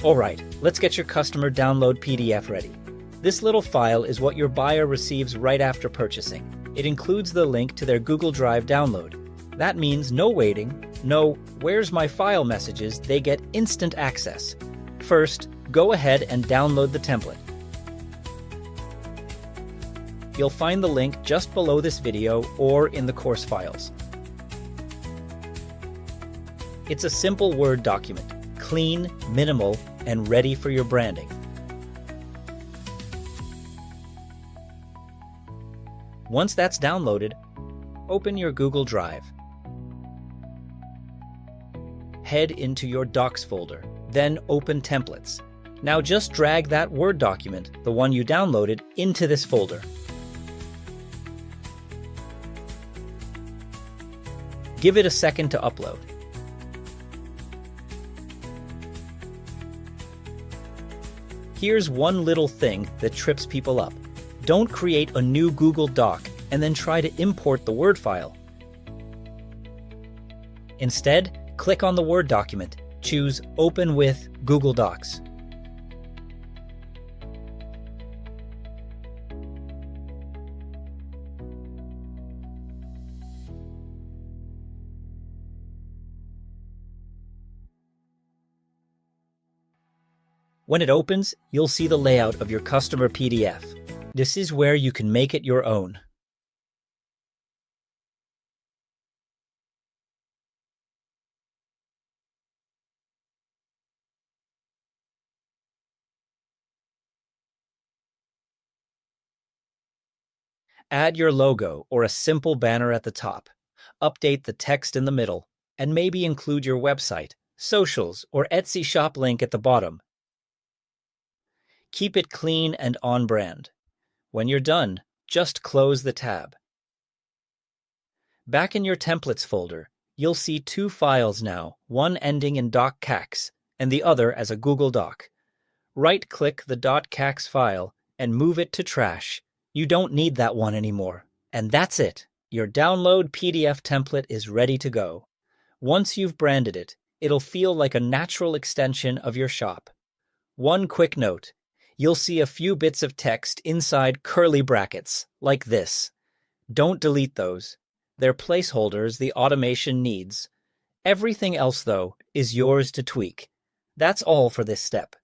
Alright, let's get your customer download PDF ready. This little file is what your buyer receives right after purchasing. It includes the link to their Google Drive download. That means no waiting, no "where's my file" messages, they get instant access. First, go ahead and download the template. You'll find the link just below this video or in the course files. It's a simple Word document, clean, minimal, and ready for your branding. Once that's downloaded, open your Google Drive. Head into your Docs folder, then open Templates. Now just drag that Word document, the one you downloaded, into this folder. Give it a second to upload. Here's one little thing that trips people up. Don't create a new Google Doc and then try to import the Word file. Instead, click on the Word document, choose Open with Google Docs. When it opens, you'll see the layout of your customer PDF. This is where you can make it your own. Add your logo or a simple banner at the top. Update the text in the middle, and maybe include your website, socials, or Etsy shop link at the bottom. Keep it clean and on brand. When you're done, just close the tab. Back in your Templates folder, you'll see two files now, one ending in .cax and the other as a Google Doc. Right-click the .cax file and move it to trash. You don't need that one anymore. And that's it. Your download PDF template is ready to go. Once you've branded it, it'll feel like a natural extension of your shop. One quick note. You'll see a few bits of text inside curly brackets, like this. Don't delete those. They're placeholders the automation needs. Everything else, though, is yours to tweak. That's all for this step.